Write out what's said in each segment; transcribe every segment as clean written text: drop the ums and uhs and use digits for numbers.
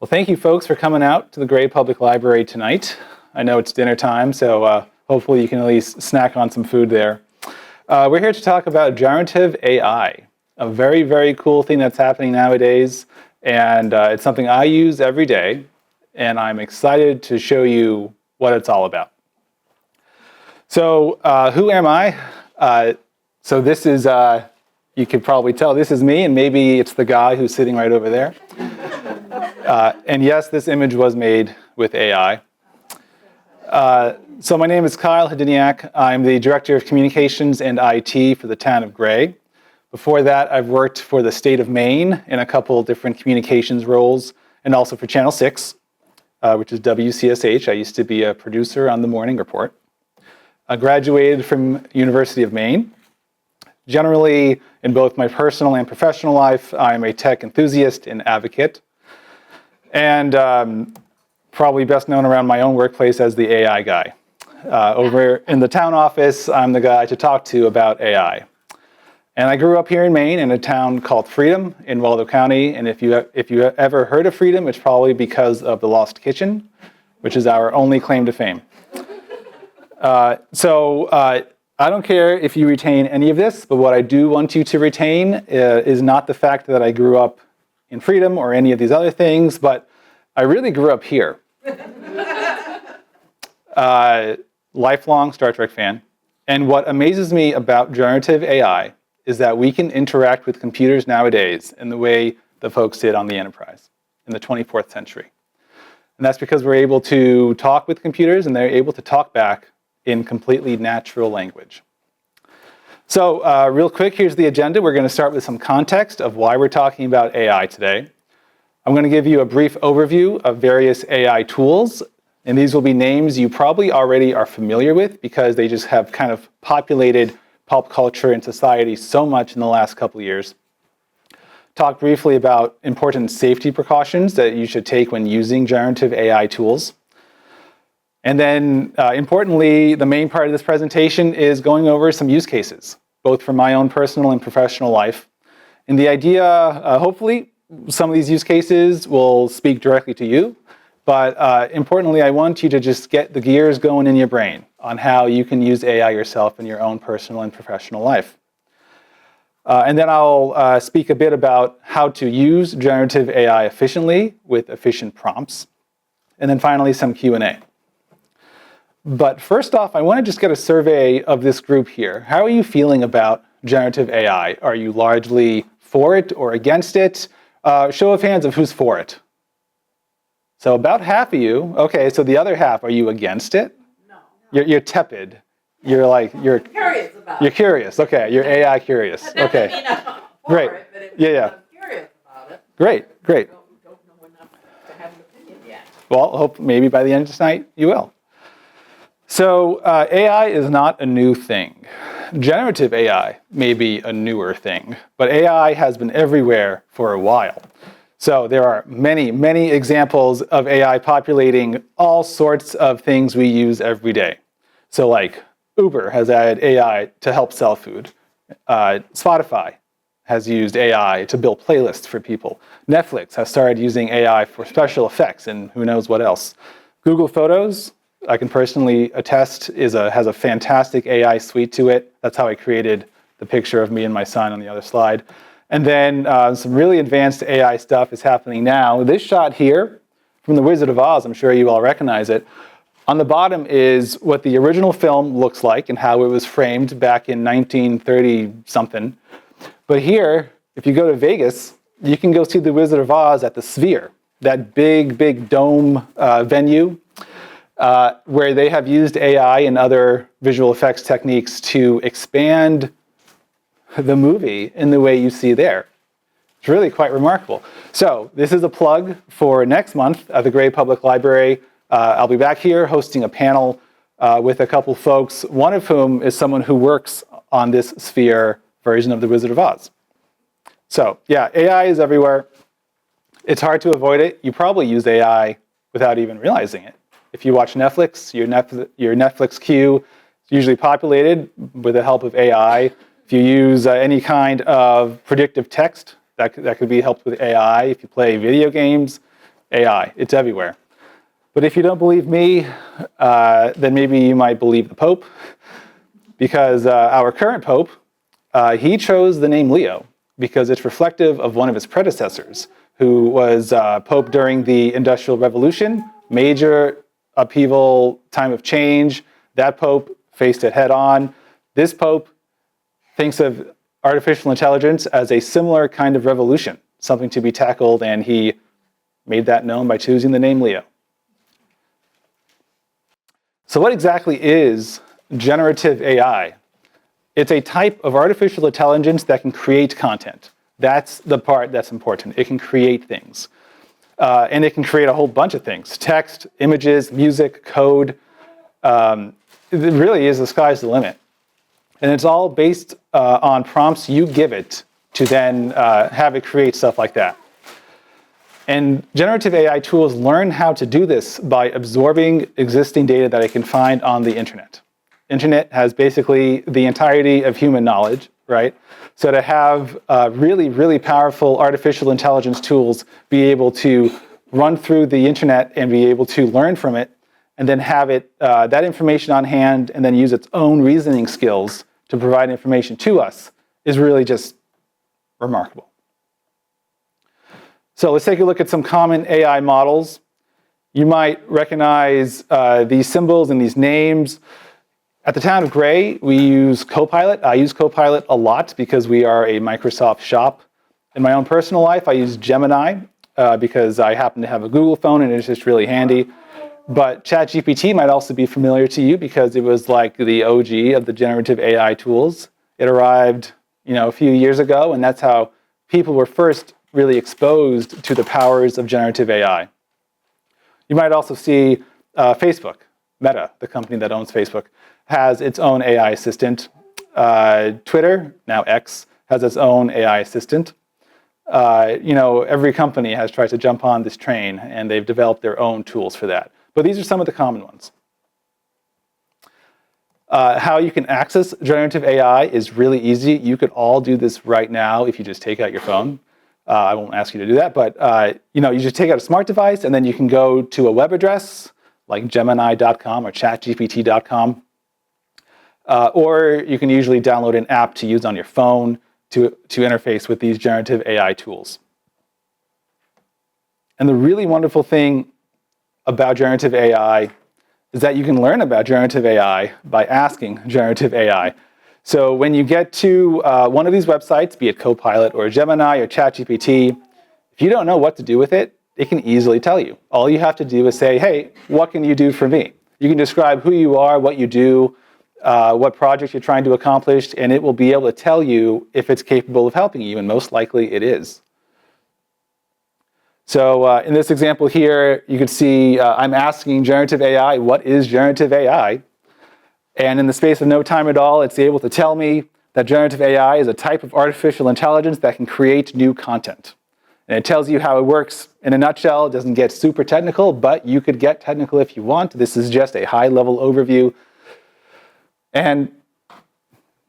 Well, thank you folks for coming out to the Gray Public Library tonight. I know it's dinner time, so hopefully you can at least snack on some food there. We're here to talk about generative AI, a very, very cool thing that's happening nowadays, and it's something I use every day, and I'm excited to show you what it's all about. So who am I? So this is, you could probably tell this is me, and maybe it's the guy who's sitting right over there. And yes, this image was made with AI. So my name is Kyle Hadyniak. I'm the Director of Communications and IT for the town of Gray. Before that, I've worked for the state of Maine in a couple different communications roles, and also for Channel 6, which is WCSH. I used to be a producer on the morning report. I graduated from University of Maine. Generally, in both my personal and professional life, I'm a tech enthusiast and advocate. And probably best known around my own workplace as the AI guy. Over in the town office, I'm the guy to talk to about AI. And I grew up here in Maine in a town called Freedom in Waldo County. And if you ever heard of Freedom, it's probably because of the Lost Kitchen, which is our only claim to fame. So I don't care if you retain any of this, but what I do want you to retain is not the fact that I grew up in Freedom or any of these other things, but I really grew up here. Lifelong Star Trek fan. And what amazes me about generative AI is that we can interact with computers nowadays in the way the folks did on the Enterprise in the 24th century. And that's because we're able to talk with computers and they're able to talk back in completely natural language. So real quick, here's the agenda. We're going to start with some context of why we're talking about AI today. I'm going to give you a brief overview of various AI tools, and these will be names you probably already are familiar with because they just have kind of populated pop culture and society so much in the last couple of years. Talk briefly about important safety precautions that you should take when using generative AI tools. And then, importantly, the main part of this presentation is going over some use cases, both for my own personal and professional life. And the idea, hopefully, some of these use cases will speak directly to you. But importantly, I want you to just get the gears going in your brain on how you can use AI yourself in your own personal and professional life. And then I'll speak a bit about how to use generative AI efficiently with efficient prompts. And then finally, some Q&A. But first off, I want to just get a survey of this group here. How are you feeling about generative AI? Are you largely for it or against it? Show of hands of who's for it. So about half of you. Okay, so the other half, are you against it? No. You're tepid. You're curious about it. You're curious. Okay, you're AI curious. That doesn't Okay. mean I'm Great. for it, but it Yeah. I'm curious about it. Great. I don't know enough to have an opinion yet. Well, hope maybe by the end of tonight you will. So AI is not a new thing. Generative AI may be a newer thing, but AI has been everywhere for a while. So there are many, many examples of AI populating all sorts of things we use every day. So like Uber has added AI to help sell food. Spotify has used AI to build playlists for people. Netflix has started using AI for special effects and who knows what else. Google Photos, I can personally attest, has a fantastic AI suite to it. That's how I created the picture of me and my son on the other slide. And then some really advanced AI stuff is happening now. This shot here from The Wizard of Oz, I'm sure you all recognize it. On the bottom is what the original film looks like and how it was framed back in 1930-something. But here, if you go to Vegas, you can go see The Wizard of Oz at the Sphere, that big, big dome venue. Where they have used AI and other visual effects techniques to expand the movie in the way you see there. It's really quite remarkable. So this is a plug for next month at the Gray Public Library. I'll be back here hosting a panel with a couple folks, one of whom is someone who works on this Sphere version of The Wizard of Oz. So yeah, AI is everywhere. It's hard to avoid it. You probably use AI without even realizing it. If you watch Netflix, your Netflix queue is usually populated with the help of AI. If you use any kind of predictive text, that could be helped with AI. If you play video games, AI. It's everywhere. But if you don't believe me, then maybe you might believe the Pope, because our current Pope, he chose the name Leo because it's reflective of one of his predecessors, who was Pope during the Industrial Revolution, major upheaval, time of change. That Pope faced it head on. This Pope thinks of artificial intelligence as a similar kind of revolution, something to be tackled, and he made that known by choosing the name Leo. So what exactly is generative AI? It's a type of artificial intelligence that can create content. That's the part that's important. It can create things. And it can create a whole bunch of things: text, images, music, code. It really is the sky's the limit. And it's all based on prompts you give it to then have it create stuff like that. And generative AI tools learn how to do this by absorbing existing data that it can find on the internet. Internet has basically the entirety of human knowledge, right? So to have really, really powerful artificial intelligence tools be able to run through the internet and be able to learn from it, and then have it that information on hand, and then use its own reasoning skills to provide information to us, is really just remarkable. So let's take a look at some common AI models. You might recognize these symbols and these names. At the town of Gray, we use Copilot. I use Copilot a lot because we are a Microsoft shop. In my own personal life, I use Gemini because I happen to have a Google phone and it's just really handy. But ChatGPT might also be familiar to you because it was like the OG of the generative AI tools. It arrived, a few years ago, and that's how people were first really exposed to the powers of generative AI. You might also see Facebook, Meta, the company that owns Facebook, has its own AI assistant. Twitter, now X, has its own AI assistant. Every company has tried to jump on this train, and they've developed their own tools for that. But these are some of the common ones. How you can access generative AI is really easy. You could all do this right now if you just take out your phone. I won't ask you to do that, but you just take out a smart device, and then you can go to a web address like Gemini.com or ChatGPT.com, or you can usually download an app to use on your phone to interface with these generative AI tools. And the really wonderful thing about generative AI is that you can learn about generative AI by asking generative AI. So when you get to one of these websites, be it Copilot or Gemini or ChatGPT, if you don't know what to do with it, it can easily tell you. All you have to do is say, hey, what can you do for me? You can describe who you are, what you do, what project you're trying to accomplish, and it will be able to tell you if it's capable of helping you, and most likely it is. So in this example here, you can see I'm asking generative AI, what is generative AI? And in the space of no time at all, it's able to tell me that generative AI is a type of artificial intelligence that can create new content. And it tells you how it works in a nutshell. It doesn't get super technical, but you could get technical if you want. This is just a high-level overview. And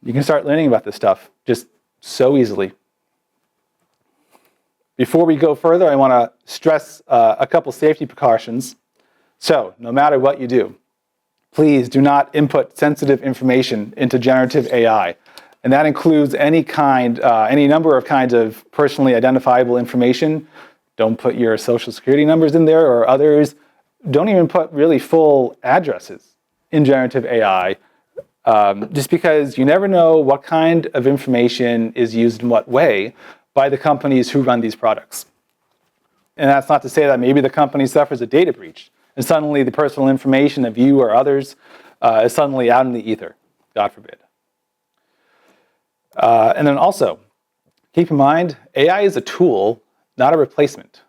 you can start learning about this stuff just so easily. Before we go further, I want to stress a couple safety precautions. So, no matter what you do, please do not input sensitive information into generative AI. And that includes any number of kinds of personally identifiable information. Don't put your social security numbers in there or others. Don't even put really full addresses in generative AI, just because you never know what kind of information is used in what way by the companies who run these products. And that's not to say that maybe the company suffers a data breach, and suddenly the personal information of you or others is suddenly out in the ether, God forbid. And then also, keep in mind, AI is a tool, not a replacement.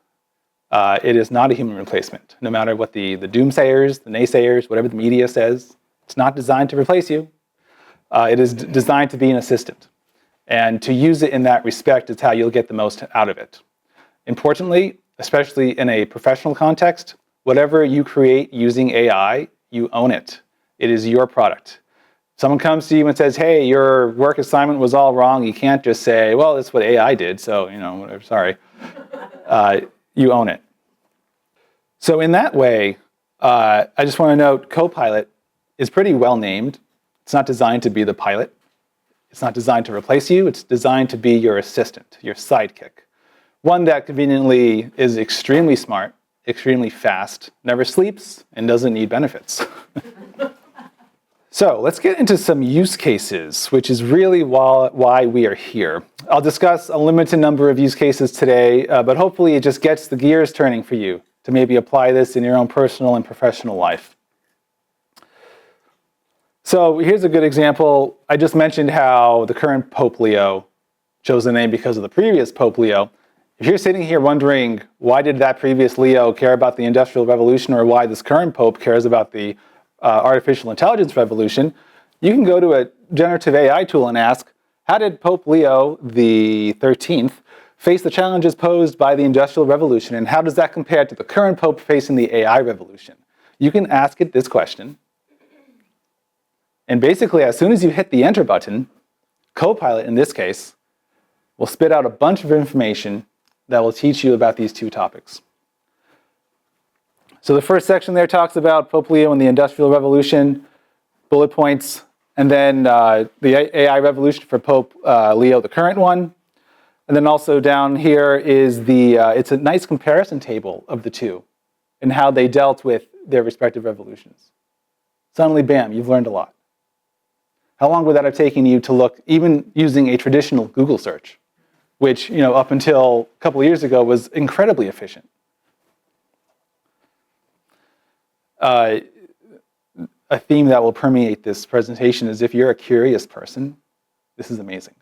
It is not a human replacement, no matter what the doomsayers, the naysayers, whatever the media says. It's not designed to replace you. It is designed to be an assistant. And to use it in that respect is how you'll get the most out of it. Importantly, especially in a professional context, whatever you create using AI, you own it. It is your product. Someone comes to you and says, hey, your work assignment was all wrong. You can't just say, well, that's what AI did, so, whatever, sorry. You own it. So in that way, I just want to note Copilot is pretty well named. It's not designed to be the pilot. It's not designed to replace you. It's designed to be your assistant, your sidekick. One that conveniently is extremely smart, extremely fast, never sleeps, and doesn't need benefits. So let's get into some use cases, which is really why we are here. I'll discuss a limited number of use cases today, but hopefully it just gets the gears turning for you to maybe apply this in your own personal and professional life. So here's a good example. I just mentioned how the current Pope Leo chose the name because of the previous Pope Leo. If you're sitting here wondering why did that previous Leo care about the Industrial Revolution or why this current Pope cares about the artificial intelligence revolution, you can go to a generative AI tool and ask, how did Pope Leo the 13th face the challenges posed by the Industrial Revolution, and how does that compare to the current Pope facing the AI revolution? You can ask it this question, and basically as soon as you hit the enter button, Copilot in this case will spit out a bunch of information that will teach you about these two topics. So the first section there talks about Pope Leo and the Industrial Revolution, bullet points, and then the AI revolution for Pope Leo, the current one. And then also down here is it's a nice comparison table of the two and how they dealt with their respective revolutions. Suddenly, bam, you've learned a lot. How long would that have taken you to look, even using a traditional Google search, which up until a couple of years ago was incredibly efficient? A theme that will permeate this presentation is if you're a curious person, this is amazing.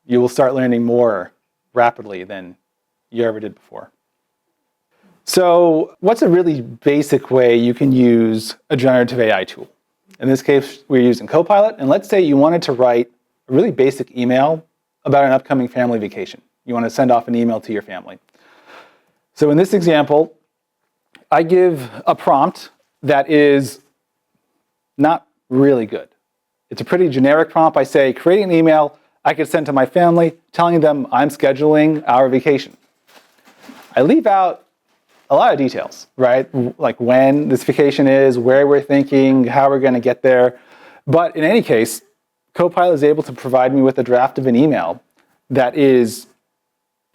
You will start learning more rapidly than you ever did before. So what's a really basic way you can use a generative AI tool? In this case, we're using Copilot, and let's say you wanted to write a really basic email about an upcoming family vacation. You want to send off an email to your family. So in this example, I give a prompt that is not really good. It's a pretty generic prompt. I say, create an email I could send to my family telling them I'm scheduling our vacation. I leave out a lot of details, right? Like when this vacation is, where we're thinking, how we're going to get there. But in any case, Copilot is able to provide me with a draft of an email that is,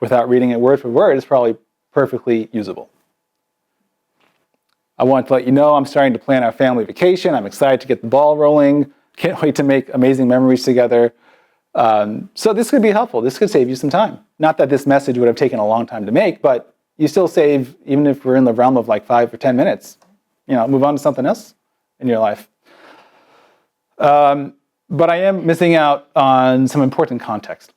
without reading it word for word, is probably perfectly usable. I want to let you know I'm starting to plan our family vacation. I'm excited to get the ball rolling. Can't wait to make amazing memories together. So this could be helpful. This could save you some time. Not that this message would have taken a long time to make, but you still save, even if we're in the realm of like 5 or 10 minutes, move on to something else in your life. But I am missing out on some important context.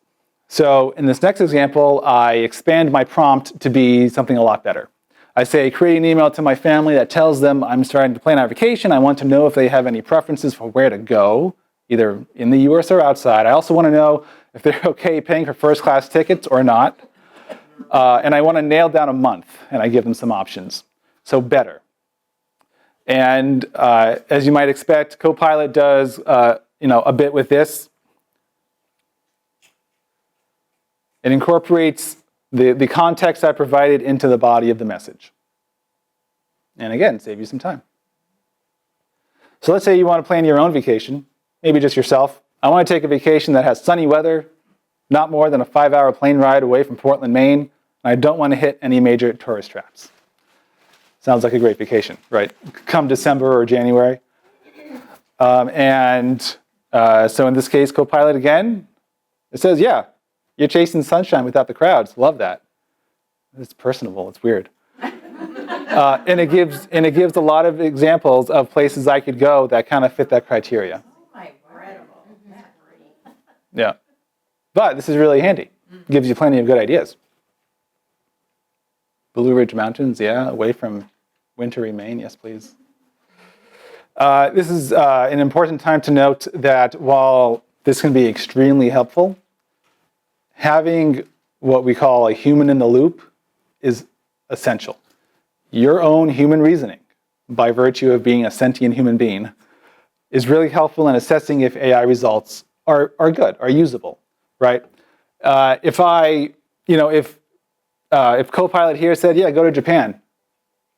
So in this next example, I expand my prompt to be something a lot better. I say, create an email to my family that tells them I'm starting to plan our vacation. I want to know if they have any preferences for where to go, either in the US or outside. I also want to know if they're okay paying for first class tickets or not. And I want to nail down a month, and I give them some options. So better. And as you might expect, Copilot does a bit with this. It incorporates the context I provided into the body of the message. And again, save you some time. So let's say you want to plan your own vacation, maybe just yourself. I want to take a vacation that has sunny weather, not more than a 5-hour plane ride away from Portland, Maine, and I don't want to hit any major tourist traps. Sounds like a great vacation, right? Come December or January. So in this case, Copilot again, it says, yeah, you're chasing sunshine without the crowds. Love that. It's personable. It's weird. And it gives a lot of examples of places I could go that kind of fit that criteria. Incredible. That's great. Yeah. But this is really handy. It gives you plenty of good ideas. Blue Ridge Mountains, yeah, away from wintry Maine. Yes, please. This is an important time to note that while this can be extremely helpful, having what we call a human in the loop is essential. Your own human reasoning, by virtue of being a sentient human being, is really helpful in assessing if AI results are good, are usable, right? If Copilot here said, yeah, go to Japan,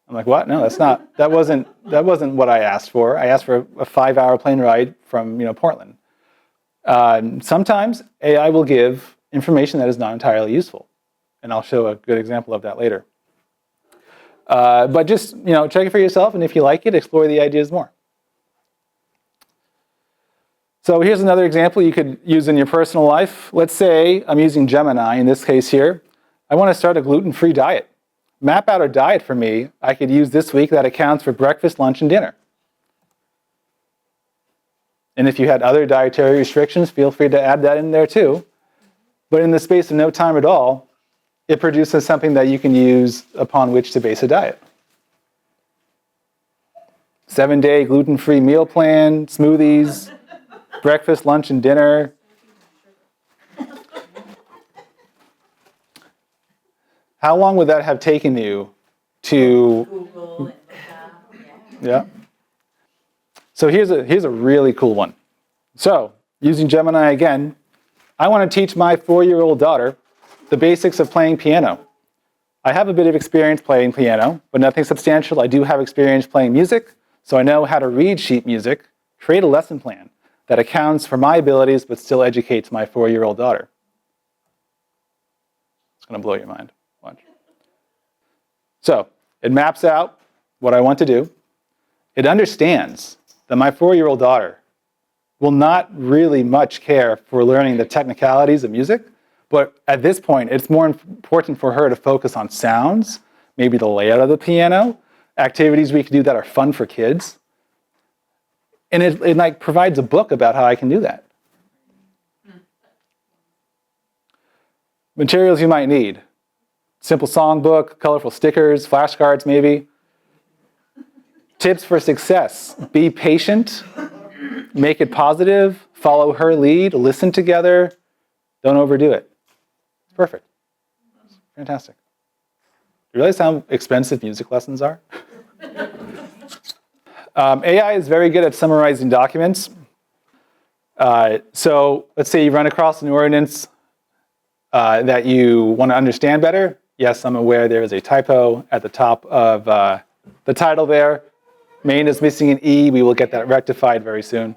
I'm like, what? No, that wasn't what I asked for. I asked for a 5-hour plane ride from Portland. Sometimes AI will give information that is not entirely useful, and I'll show a good example of that later. But just check it for yourself, and if you like it, explore the ideas more. So here's another example you could use in your personal life. Let's say I'm using Gemini in this case here. I want to start a gluten-free diet. Map out a diet for me I could use this week that accounts for breakfast, lunch, and dinner. And if you had other dietary restrictions, feel free to add that in there too. But in the space of no time at all, it produces something that you can use upon which to base a diet. 7-day gluten-free meal plan, smoothies, breakfast, lunch, and dinner. How long would that have taken you to Google and Yeah. So here's a really cool one. So using Gemini again, I want to teach my 4-year-old daughter the basics of playing piano. I have a bit of experience playing piano, but nothing substantial. I do have experience playing music, so I know how to read sheet music, create a lesson plan that accounts for my abilities but still educates my 4-year-old daughter. It's going to blow your mind. Watch. So it maps out what I want to do. It understands that my 4-year-old daughter will not really much care for learning the technicalities of music, but at this point, it's more important for her to focus on sounds, maybe the layout of the piano, activities we can do that are fun for kids. And it like provides a book about how I can do that. Materials you might need. Simple songbook, colorful stickers, flashcards maybe. Tips for success. Be patient. Make it positive. Follow her lead. Listen together. Don't overdo it. It's perfect. It's fantastic. Do you realize how expensive music lessons are? AI is very good at summarizing documents. So let's say you run across an ordinance that you want to understand better. Yes, I'm aware there is a typo at the top of the title there. Maine is missing an E. We will get that rectified very soon.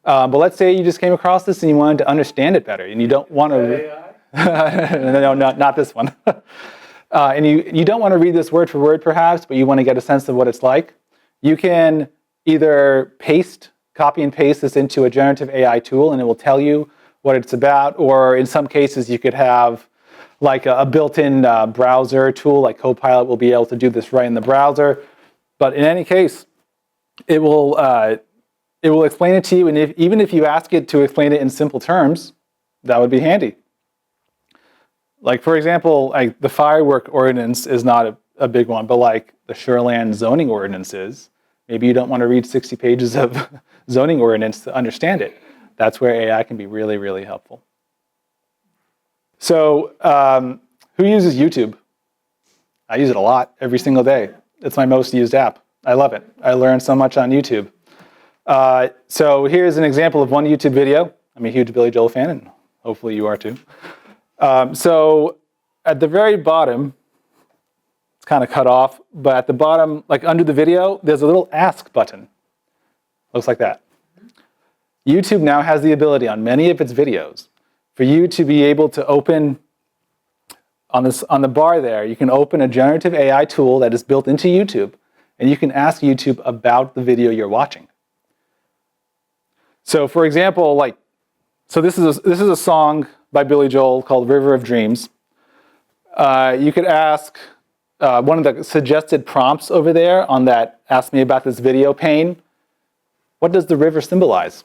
But let's say you just came across this and you wanted to understand it better, and you don't want to. No, not this one. And you don't want to read this word for word, perhaps, but you want to get a sense of what it's like. You can either copy and paste this into a generative AI tool, and it will tell you what it's about. Or in some cases, you could have like a built-in browser tool, like Copilot will be able to do this right in the browser. But in any case, it will explain it to you, and even if you ask it to explain it in simple terms, that would be handy. Like, for example, the firework ordinance is not a big one, but like the shoreland zoning ordinances, maybe you don't want to read 60 pages of zoning ordinance to understand it. That's where AI can be really, really helpful. So who uses YouTube? I use it a lot, every single day. It's my most used app. I love it. I learn so much on YouTube. So here's an example of one YouTube video. I'm a huge Billy Joel fan, and hopefully you are too. So at the very bottom, it's kind of cut off, but at the bottom, like under the video, there's a little ask button. Looks like that. YouTube now has the ability on many of its videos for you to be able to open, on the bar there, you can open a generative AI tool that is built into YouTube, and you can ask YouTube about the video you're watching. So for example, this is a song by Billy Joel called River of Dreams. You could ask one of the suggested prompts over there on that Ask Me About This Video pane, what does the river symbolize?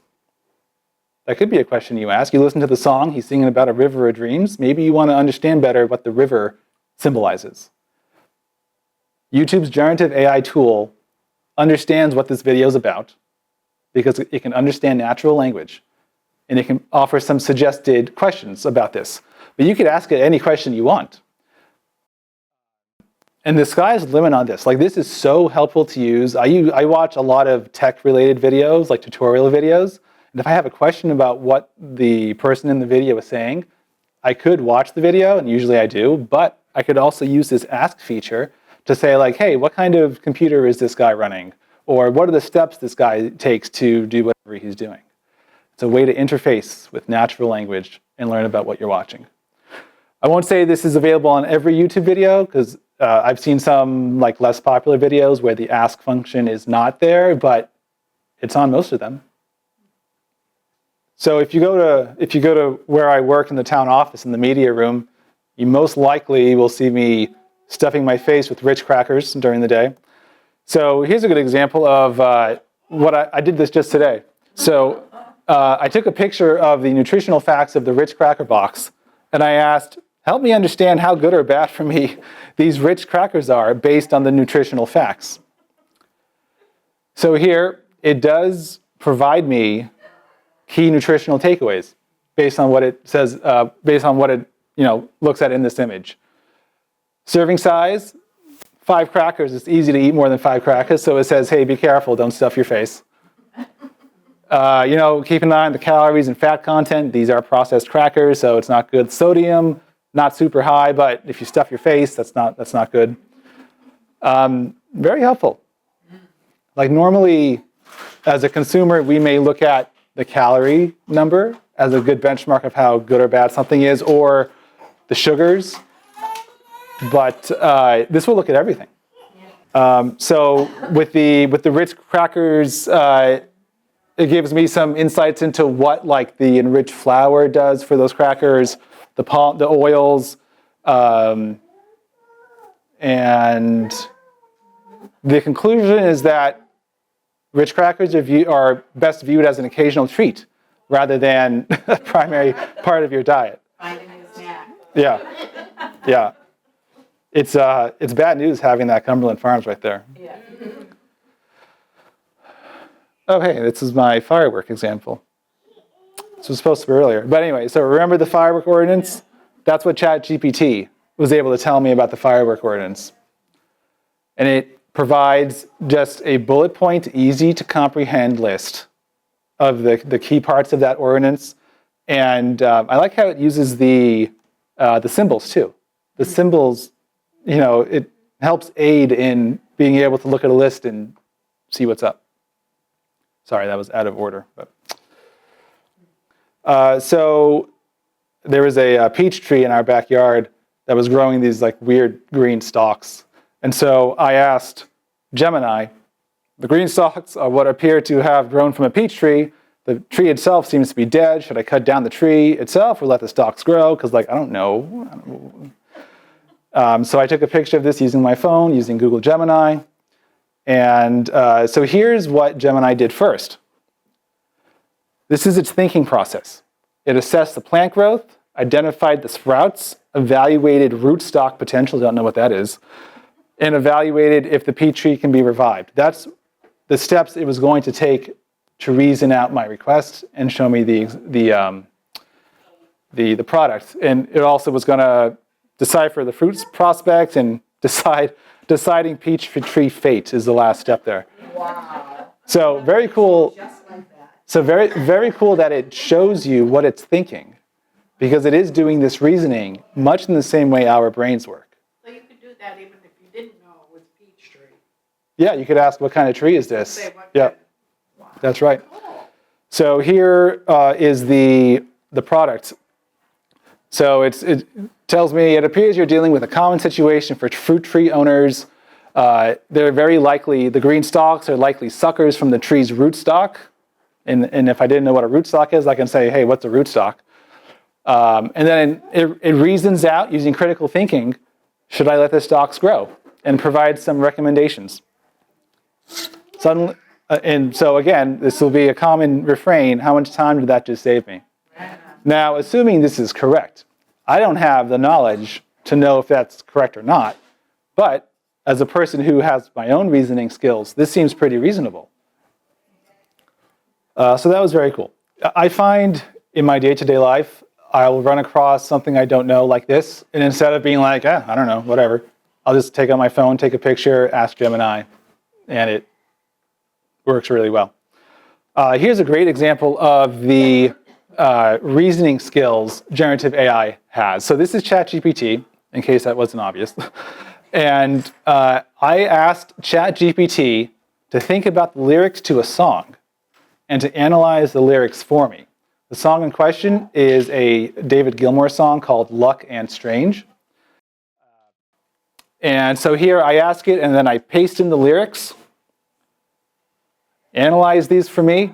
That could be a question you ask. You listen to the song, he's singing about a river of dreams. Maybe you want to understand better what the river symbolizes. YouTube's generative AI tool understands what this video is about because it can understand natural language, and it can offer some suggested questions about this. But you could ask it any question you want. And the sky's the limit on this. Like, this is so helpful to use. I watch a lot of tech-related videos, like tutorial videos. And if I have a question about what the person in the video is saying, I could watch the video, and usually I do, but I could also use this ask feature to say like, hey, what kind of computer is this guy running? Or what are the steps this guy takes to do whatever he's doing? It's a way to interface with natural language and learn about what you're watching. I won't say this is available on every YouTube video because I've seen some like less popular videos where the ask function is not there, but it's on most of them. So if you go to where I work in the town office in the media room, you most likely will see me stuffing my face with Ritz crackers during the day. So here's a good example of what I did this just today. So I took a picture of the nutritional facts of the Ritz cracker box, and I asked, help me understand how good or bad for me these Ritz crackers are based on the nutritional facts. So here, it does provide me key nutritional takeaways based on what it says, based on what it looks at in this image. Serving size, 5 crackers. It's easy to eat more than 5 crackers, so it says, hey, be careful, don't stuff your face. Keep an eye on the calories and fat content. These are processed crackers, so it's not good. Sodium, not super high, but if you stuff your face, that's not good. Very helpful. Like normally, as a consumer, we may look at the calorie number as a good benchmark of how good or bad something is, or the sugars. But this will look at everything. So with the Ritz crackers, it gives me some insights into what like the enriched flour does for those crackers, the oils, and the conclusion is that Ritz crackers are best viewed as an occasional treat rather than a primary part of your diet. Finding a snack. Yeah. It's bad news having that Cumberland Farms right there. Yeah. Oh, hey, this is my firework example. This was supposed to be earlier. But anyway, so remember the firework ordinance? That's what ChatGPT was able to tell me about the firework ordinance. And it provides just a bullet point, easy to comprehend list of the key parts of that ordinance. And I like how it uses the symbols too. The symbols, it helps aid in being able to look at a list and see what's up. Sorry, that was out of order. But. So there was a peach tree in our backyard that was growing these like weird green stalks. And so I asked Gemini, the green stalks are what appear to have grown from a peach tree. The tree itself seems to be dead. Should I cut down the tree itself or let the stalks grow? Because I don't know. So I took a picture of this using my phone, using Google Gemini. And so here's what Gemini did first. This is its thinking process. It assessed the plant growth, identified the sprouts, evaluated rootstock potential, don't know what that is, and evaluated if the peach tree can be revived. That's the steps it was going to take to reason out my request and show me the product. And it also was going to decipher the fruits prospect and deciding peach tree fate is the last step there. Wow. So very cool. Just like that. So very, very cool that it shows you what it's thinking, because it is doing this reasoning much in the same way our brains work. So you could do that even if you didn't know it was peach tree. Yeah, you could ask, what kind of tree is this? Say what Yeah, kind. Wow. that's right. Cool. So here is the product. So it tells me, it appears you're dealing with a common situation for fruit tree owners. They're very likely, the green stalks are likely suckers from the tree's rootstock. And if I didn't know what a rootstock is, I can say, hey, what's a rootstock? And then it reasons out using critical thinking, should I let the stalks grow? And provides some recommendations. Suddenly, and so again, this will be a common refrain, how much time did that just save me? Now, assuming this is correct, I don't have the knowledge to know if that's correct or not, but as a person who has my own reasoning skills, this seems pretty reasonable. So that was very cool. I find in my day-to-day life, I'll run across something I don't know like this, and instead of being like, I don't know, whatever, I'll just take out my phone, take a picture, ask Gemini, and it works really well. Here's a great example of the reasoning skills generative AI has. So this is ChatGPT, in case that wasn't obvious. And I asked ChatGPT to think about the lyrics to a song and to analyze the lyrics for me. The song in question is a David Gilmour song called Luck and Strange. And so here I ask it, and then I paste in the lyrics, analyze these for me,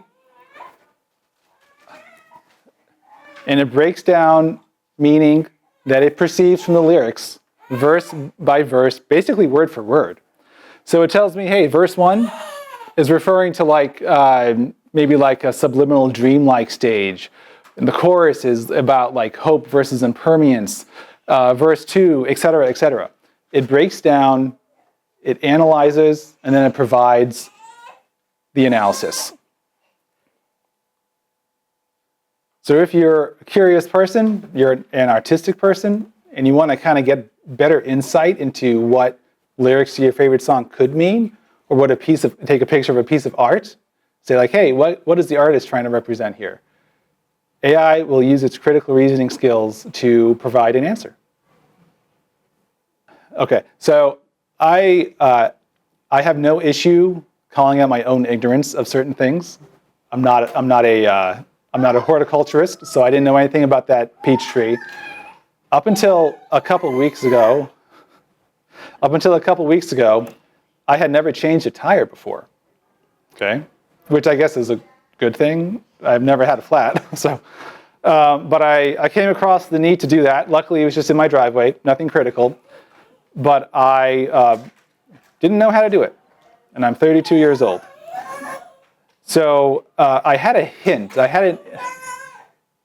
and it breaks down meaning that it perceives from the lyrics, verse by verse, basically word for word. So it tells me, hey, verse 1 is referring to maybe like a subliminal dreamlike stage. And the chorus is about like hope versus impermanence. Verse 2, et cetera, et cetera. It breaks down, it analyzes, and then it provides the analysis. So if you're a curious person, you're an artistic person, and you want to kind of get better insight into what lyrics to your favorite song could mean, or take a picture of a piece of art, say like, hey, what is the artist trying to represent here? AI will use its critical reasoning skills to provide an answer. Okay, so I have no issue calling out my own ignorance of certain things. I'm not a horticulturist, so I didn't know anything about that peach tree. Up until a couple weeks ago, I had never changed a tire before. Okay, which I guess is a good thing. I've never had a flat, so. But I came across the need to do that. Luckily, it was just in my driveway, nothing critical. But I didn't know how to do it, and I'm 32 years old. So I had a hint. I had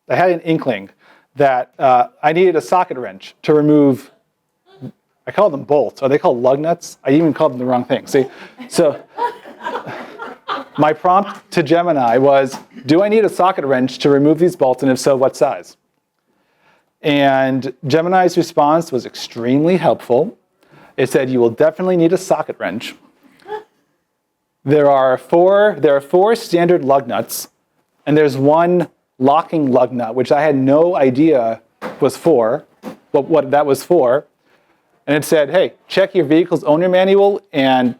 an inkling that I needed a socket wrench to remove. I call them bolts. Are they called lug nuts? I even called them the wrong thing. See, so my prompt to Gemini was, do I need a socket wrench to remove these bolts, and if so, what size? And Gemini's response was extremely helpful. It said, you will definitely need a socket wrench. There are four standard lug nuts, and there's one locking lug nut, which I had no idea was for, what that was for. And it said, hey, check your vehicle's owner manual and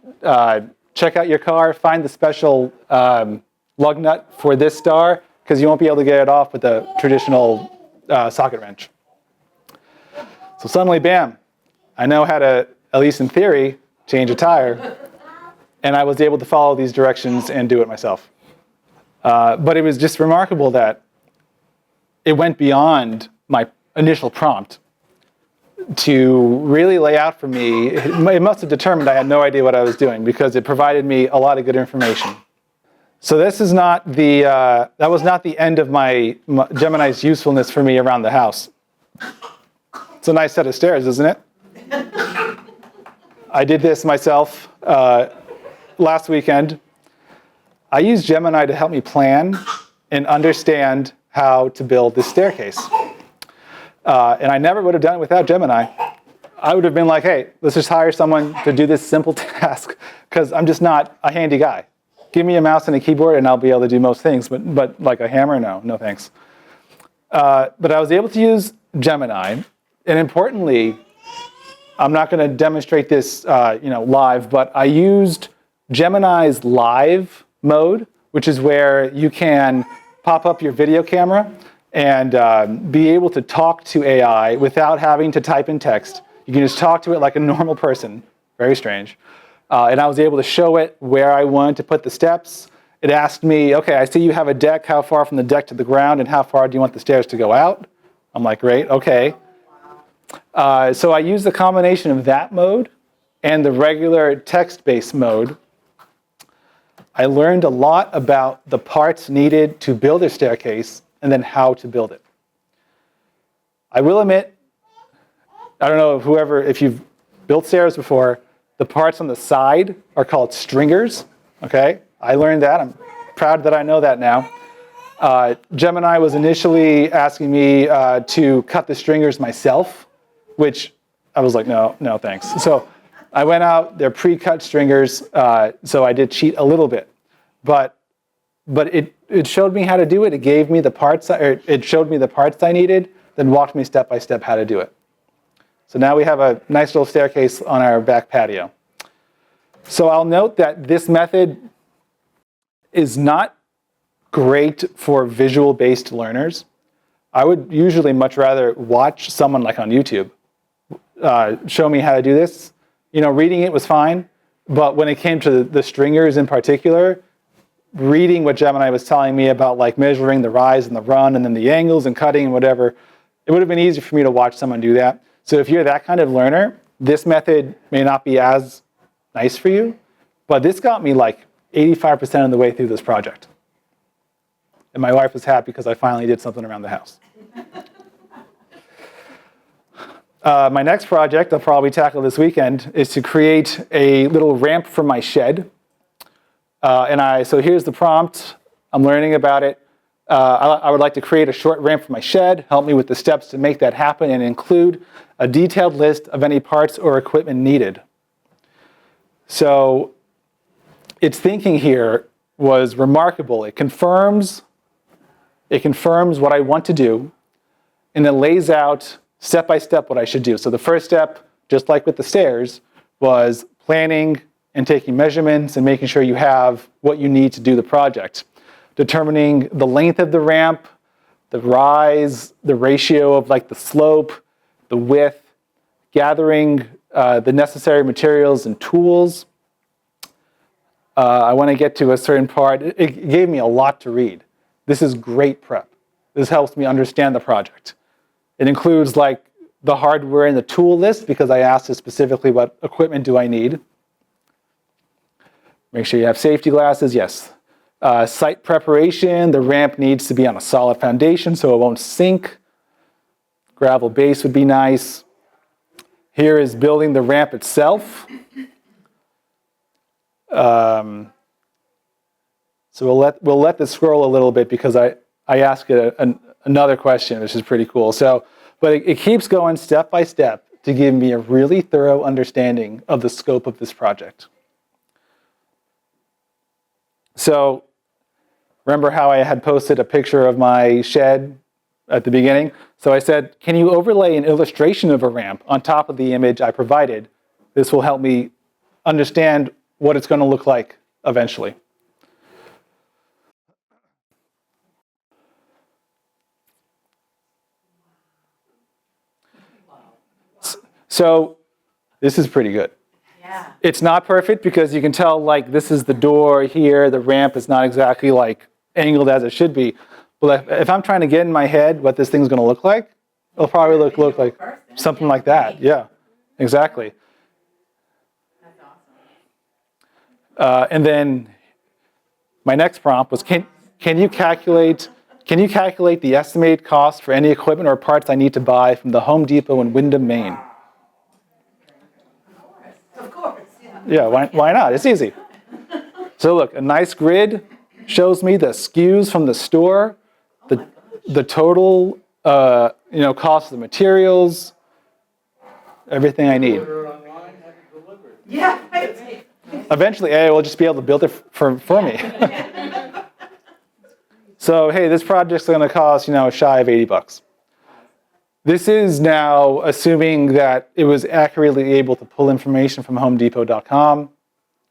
check out your car, find the special lug nut for this star, because you won't be able to get it off with a traditional socket wrench. So suddenly, bam, I know how to, at least in theory, change a tire. And I was able to follow these directions and do it myself. But it was just remarkable that it went beyond my initial prompt to really lay out for me. It must have determined I had no idea what I was doing, because it provided me a lot of good information. So this is not that was not the end of my Gemini's usefulness for me around the house. It's a nice set of stairs, isn't it? I did this myself last weekend. I used Gemini to help me plan and understand how to build this staircase. And I never would have done it without Gemini. I would have been like, hey, let's just hire someone to do this simple task, because I'm just not a handy guy. Give me a mouse and a keyboard and I'll be able to do most things, but like a hammer, no thanks. But I was able to use Gemini, and importantly, I'm not going to demonstrate this live, but I used Gemini's live mode, which is where you can pop up your video camera and be able to talk to AI without having to type in text. You can just talk to it like a normal person. Very strange. And I was able to show it where I wanted to put the steps. It asked me, okay, I see you have a deck. How far from the deck to the ground, and how far do you want the stairs to go out? I'm like, great, okay. So I used the combination of that mode and the regular text-based mode. I learned a lot about the parts needed to build a staircase and then how to build it. I will admit, I don't know if you've built stairs before, the parts on the side are called stringers, okay? I learned that. I'm proud that I know that now. Gemini was initially asking me to cut the stringers myself, which I was like, no, thanks. So I went out, they're pre-cut stringers, so I did cheat a little bit. But it showed me how to do it. It gave me the parts, it showed me the parts I needed, then walked me step by step how to do it. So now we have a nice little staircase on our back patio. So I'll note that this method is not great for visual-based learners. I would usually much rather watch someone like on YouTube show me how to do this. Reading it was fine, but when it came to the stringers in particular, reading what Gemini was telling me about like measuring the rise and the run and then the angles and cutting and whatever, it would have been easy for me to watch someone do that. So if you're that kind of learner, this method may not be as nice for you, but this got me like 85% of the way through this project. And my wife was happy because I finally did something around the house. My next project I'll probably tackle this weekend is to create a little ramp for my shed. So here's the prompt. I'm learning about it. I would like to create a short ramp for my shed. Help me with the steps to make that happen and include a detailed list of any parts or equipment needed. So its thinking here was remarkable. It confirms what I want to do, and it lays out step by step what I should do. So the first step, just like with the stairs, was planning and taking measurements and making sure you have what you need to do the project. Determining the length of the ramp, the rise, the ratio of like the slope, the width, gathering the necessary materials and tools. I want to get to a certain part. It gave me a lot to read. This is great prep. This helps me understand the project. It includes like the hardware and the tool list because I asked it specifically what equipment do I need. Make sure you have safety glasses, yes. Site preparation, the ramp needs to be on a solid foundation so it won't sink. Gravel base would be nice. Here is building the ramp itself. So we'll let this scroll a little bit because I ask it another question, which is pretty cool. But it keeps going step by step to give me a really thorough understanding of the scope of this project. So remember how I had posted a picture of my shed at the beginning? So I said, can you overlay an illustration of a ramp on top of the image I provided? This will help me understand what it's going to look like eventually. So this is pretty good. Yeah. It's not perfect because you can tell like this is the door here, the ramp is not exactly like angled as it should be. But if I'm trying to get in my head what this thing's going to look like, it'll probably look like something like that. Yeah, exactly. That's awesome. And then my next prompt was, can you calculate the estimated cost for any equipment or parts I need to buy from the Home Depot in Windham, Maine? Of course, yeah. Yeah, why not? It's easy. So look, a nice grid shows me the SKUs from the store, the total cost of the materials, everything I need. Yeah, right. Eventually, AI will just be able to build it for me. So hey, this project's going to cost shy of $80. This is now assuming that it was accurately able to pull information from HomeDepot.com.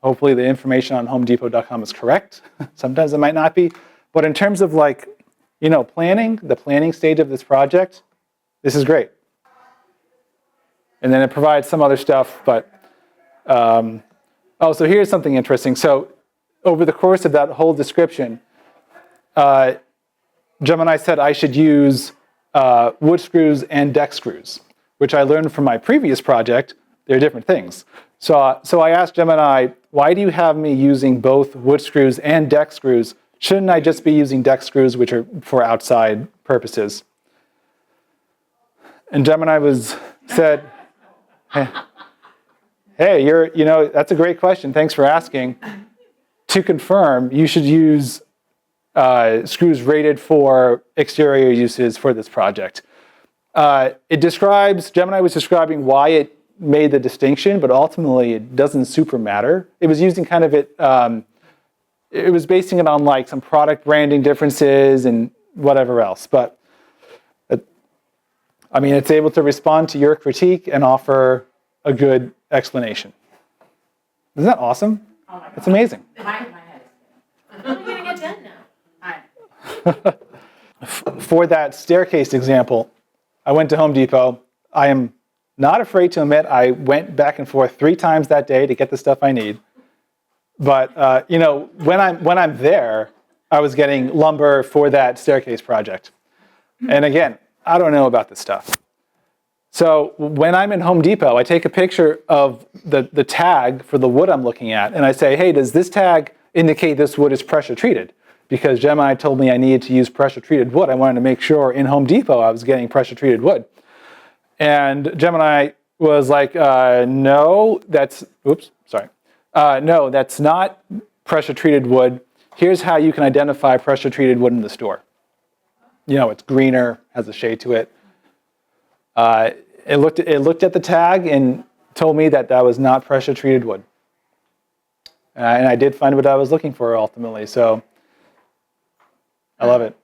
Hopefully the information on HomeDepot.com is correct. Sometimes it might not be. But in terms of planning, the planning stage of this project, this is great. And then it provides some other stuff, but so here's something interesting. So over the course of that whole description, Gemini said I should use wood screws and deck screws, which I learned from my previous project. They're different things. So I asked Gemini, why do you have me using both wood screws and deck screws? Shouldn't I just be using deck screws, which are for outside purposes? And Gemini said, hey, that's a great question. Thanks for asking. To confirm, you should use screws rated for exterior uses for this project. Gemini was describing why it made the distinction, but ultimately it doesn't super matter. It was using it was basing it on like some product branding differences and whatever else. But I mean, it's able to respond to your critique and offer a good explanation. Isn't that awesome? Oh my God. It's amazing. My head is spinning. I'm gonna get done now. For that staircase example, I went to Home Depot. I am not afraid to admit I went back and forth 3 times that day to get the stuff I need. But you know, when I'm there, I was getting lumber for that staircase project. And again, I don't know about this stuff. So when I'm in Home Depot, I take a picture of the tag for the wood I'm looking at, and I say, hey, does this tag indicate this wood is pressure treated? Because Gemini told me I needed to use pressure treated wood. I wanted to make sure in Home Depot I was getting pressure treated wood. And Gemini was like, no, that's not pressure treated wood. Here's how you can identify pressure treated wood in the store. You know, it's greener, has a shade to it. It looked at the tag and told me that that was not pressure treated wood. And I did find what I was looking for ultimately. So I love it.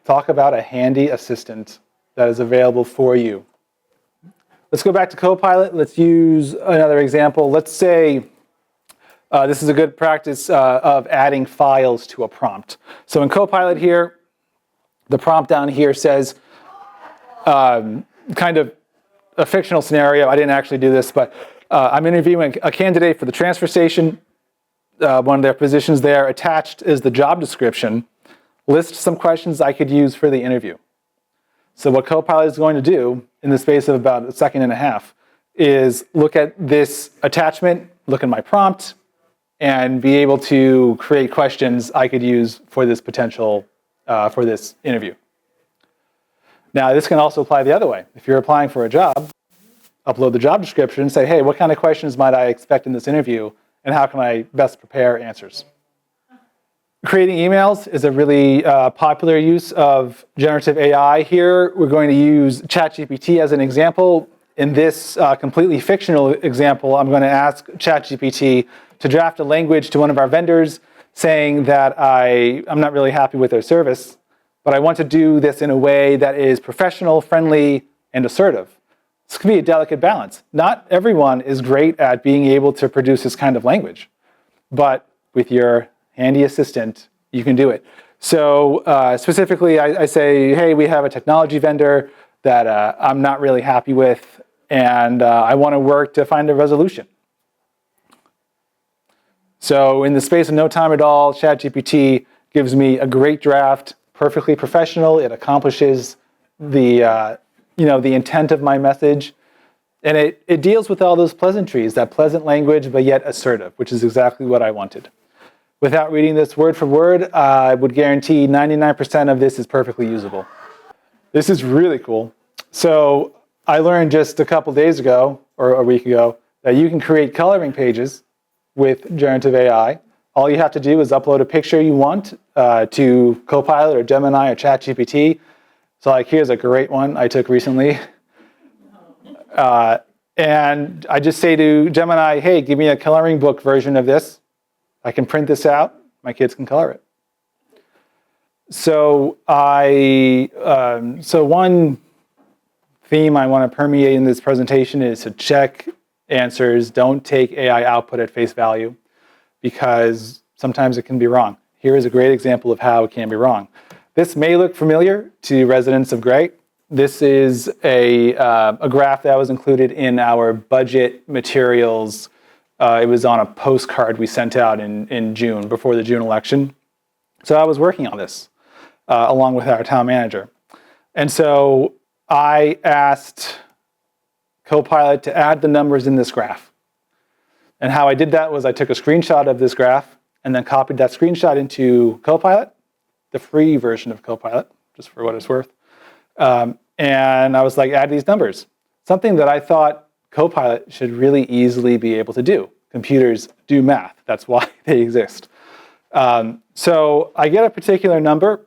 Talk about a handy assistant that is available for you. Let's go back to Copilot. Let's use another example. Let's say this is a good practice of adding files to a prompt. So in Copilot here, the prompt down here says, kind of a fictional scenario. I didn't actually do this, but I'm interviewing a candidate for the transfer station. One of their positions there. Attached is the job description. List some questions I could use for the interview. So what Copilot is going to do in the space of about a second and a half is look at this attachment, look at my prompt, and be able to create questions I could use for this potential, for this interview. Now, this can also apply the other way. If you're applying for a job, upload the job description and say, hey, what kind of questions might I expect in this interview, and how can I best prepare answers? Creating emails is a really popular use of generative AI here. We're going to use ChatGPT as an example. In this completely fictional example, I'm going to ask ChatGPT to draft a language to one of our vendors saying that I'm not really happy with their service, but I want to do this in a way that is professional, friendly, and assertive. This can be a delicate balance. Not everyone is great at being able to produce this kind of language, but with your handy assistant, you can do it. So specifically, I say, hey, we have a technology vendor that I'm not really happy with, and I want to work to find a resolution. So in the space of no time at all, ChatGPT gives me a great draft, perfectly professional. It accomplishes the intent of my message. And it deals with all those pleasantries, that pleasant language, but yet assertive, which is exactly what I wanted. Without reading this word for word, I would guarantee 99% of this is perfectly usable. This is really cool. So I learned just a couple days ago, or a week ago, that you can create coloring pages with generative AI. All you have to do is upload a picture you want to Copilot or Gemini or ChatGPT. So like, here's a great one I took recently. And I just say to Gemini, hey, give me a coloring book version of this. I can print this out. My kids can color it. So one theme I want to permeate in this presentation is to check answers. Don't take AI output at face value, because sometimes it can be wrong. Here is a great example of how it can be wrong. This may look familiar to residents of Gray. This is a graph that was included in our budget materials. It was on a postcard we sent out in June, before the June election. So I was working on this along with our town manager. And so I asked Copilot to add the numbers in this graph. And how I did that was I took a screenshot of this graph and then copied that screenshot into Copilot, the free version of Copilot, just for what it's worth. And I was like, add these numbers. Something that I thought Copilot should really easily be able to do. Computers do math. That's why they exist. So I get a particular number,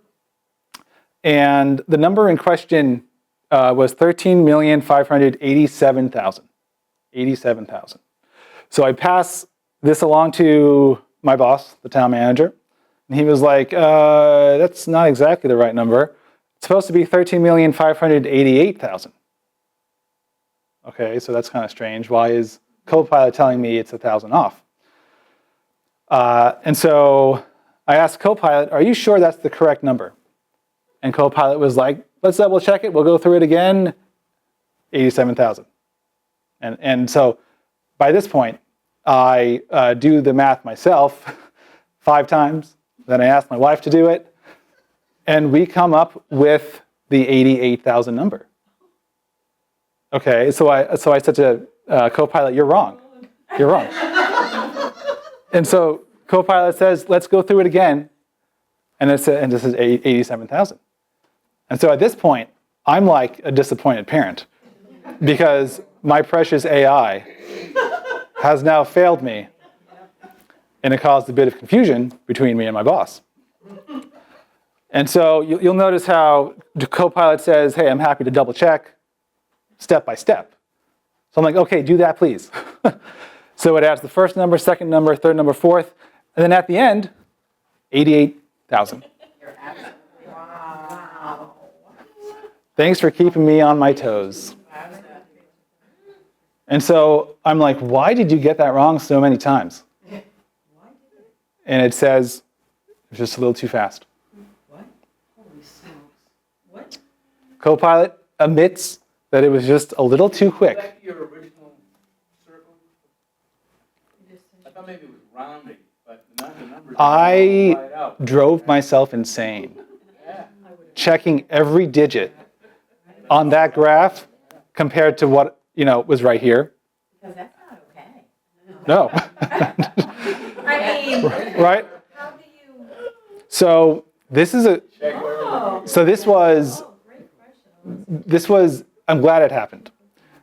and the number in question was 13,587,000. 87,000. So I pass this along to my boss, the town manager, and he was like, that's not exactly the right number. It's supposed to be 13,588,000. Okay, so that's kind of strange. Why is Copilot telling me it's 1,000 off? And so I asked Copilot, are you sure that's the correct number? And Copilot was like, let's double check it. We'll go through it again. 87,000. And so by this point, I do the math myself 5 times. Then I ask my wife to do it. And we come up with the 88,000 number. Okay, so I said to Copilot, you're wrong. You're wrong. And so Copilot says, let's go through it again. And this is 87,000. And so at this point, I'm like a disappointed parent because my precious AI has now failed me. And it caused a bit of confusion between me and my boss. And so you'll notice how the Copilot says, hey, I'm happy to double check step by step. So I'm like, okay, do that, please. So it adds the first number, second number, third number, fourth. And then at the end, 88,000. Wow. Thanks for keeping me on my toes. And so I'm like, why did you get that wrong so many times? And it says, it's just a little too fast. What? Holy smokes. What? Copilot admits that it was just a little too quick. Back to your original circle. I thought maybe it was rounding, but the numbers I right out. drove myself insane, Yeah. checking every digit on that graph compared to what was right here. Because that's not okay. No. I mean, Right? how do you? So this is a. Check everything. So this was. Oh, great question. This was. I'm glad it happened.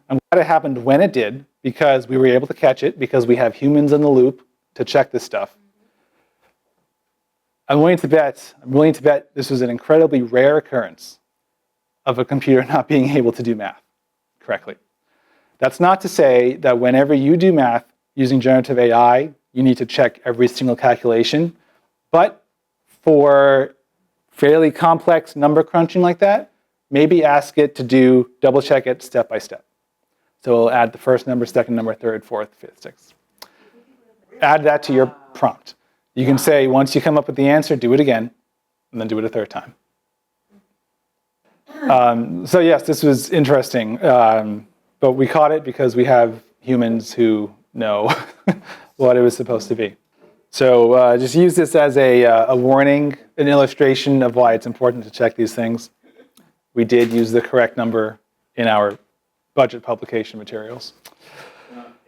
I'm glad it happened when it did because we were able to catch it because we have humans in the loop to check this stuff. I'm willing to bet this was an incredibly rare occurrence of a computer not being able to do math correctly. That's not to say that whenever you do math using generative AI, you need to check every single calculation. But for fairly complex number crunching like that, maybe ask it to double check it step by step. So it'll add the first number, second number, third, fourth, fifth, sixth. Add that to your prompt. You can say, once you come up with the answer, do it again, and then do it a third time. So yes, this was interesting. But we caught it because we have humans who know what it was supposed to be. So just use this as a warning, an illustration of why it's important to check these things. We did use the correct number in our budget publication materials.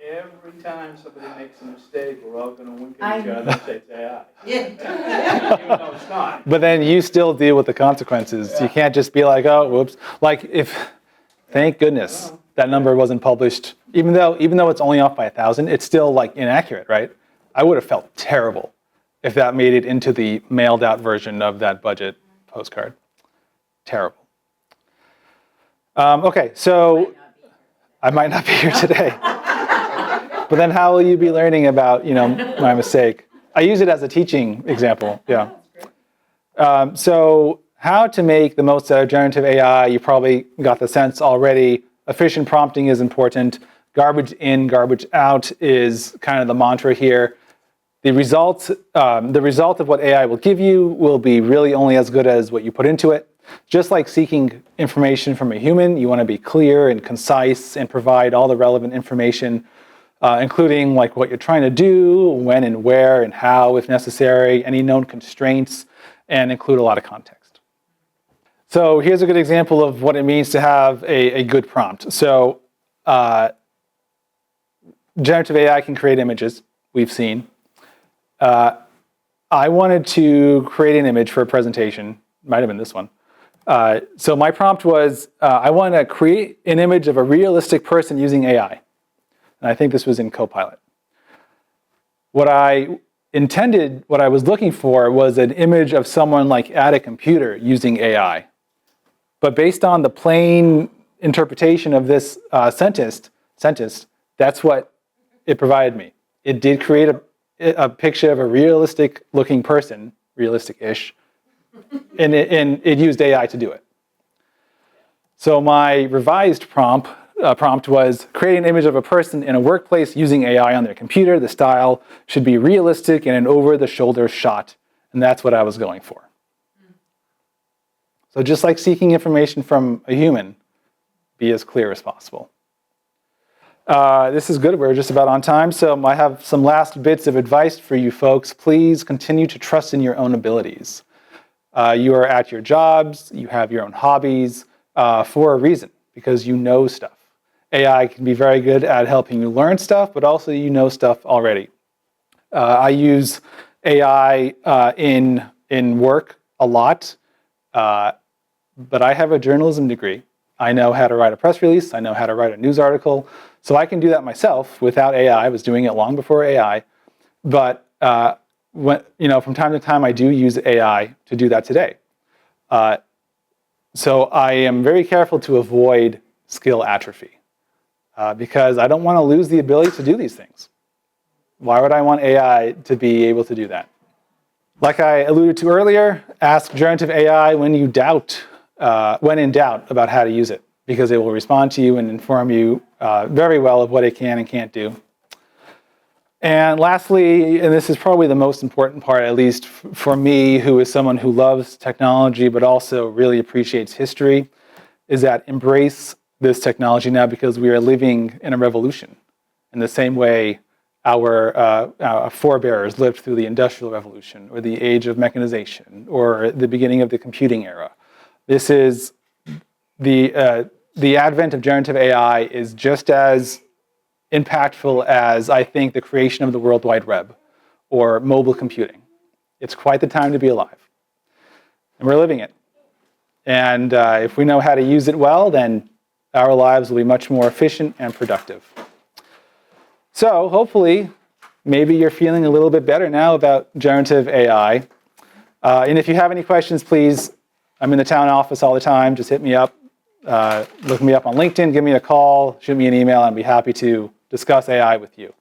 Every time somebody makes a mistake, we're all going to wink at each other and say it's AI. Yeah. Even though it's not. But then you still deal with the consequences. Yeah. You can't just be like, oh, whoops. Like thank goodness that number wasn't published. Even though it's only off by 1,000, it's still like inaccurate, right? I would have felt terrible if that made it into the mailed out version of that budget postcard. Terrible. Okay, so I might not be here today. But then how will you be learning about, my mistake? I use it as a teaching example, yeah. So how to make the most out of generative AI, you probably got the sense already. Efficient prompting is important. Garbage in, garbage out is kind of the mantra here. The result of what AI will give you will be really only as good as what you put into it. Just like seeking information from a human, you want to be clear and concise and provide all the relevant information, including like what you're trying to do, when and where and how if necessary, any known constraints, and include a lot of context. So here's a good example of what it means to have a good prompt. So generative AI can create images, we've seen. I wanted to create an image for a presentation, might have been this one. So my prompt was, I want to create an image of a realistic person using AI. And I think this was in Copilot. What I was looking for was an image of someone like at a computer using AI. But based on the plain interpretation of this sentence, that's what it provided me. It did create a picture of a realistic looking person, realistic-ish, and it used AI to do it. So my revised prompt was create an image of a person in a workplace using AI on their computer. The style should be realistic and an over-the-shoulder shot. And that's what I was going for. So just like seeking information from a human, be as clear as possible. This is good. We're just about on time. So I have some last bits of advice for you folks. Please continue to trust in your own abilities. You are at your jobs. You have your own hobbies for a reason, because you know stuff. AI can be very good at helping you learn stuff, but also you know stuff already. I use AI in work a lot, but I have a journalism degree. I know how to write a press release. I know how to write a news article. So I can do that myself without AI. I was doing it long before AI. But from time to time, I do use AI to do that today. So I am very careful to avoid skill atrophy because I don't want to lose the ability to do these things. Why would I want AI to be able to do that? Like I alluded to earlier, ask generative AI when in doubt about how to use it, because it will respond to you and inform you very well of what it can and can't do. And lastly, and this is probably the most important part, at least for me, who is someone who loves technology but also really appreciates history, is that embrace this technology now, because we are living in a revolution in the same way our forebears lived through the Industrial Revolution or the age of mechanization or the beginning of the computing era. This is the advent of generative AI is just as impactful as, I think, the creation of the World Wide Web or mobile computing. It's quite the time to be alive. And we're living it. And if we know how to use it well, then our lives will be much more efficient and productive. So hopefully, maybe you're feeling a little bit better now about generative AI. And if you have any questions, please, I'm in the town office all the time. Just hit me up. Look me up on LinkedIn, give me a call, shoot me an email. I'd be happy to discuss AI with you.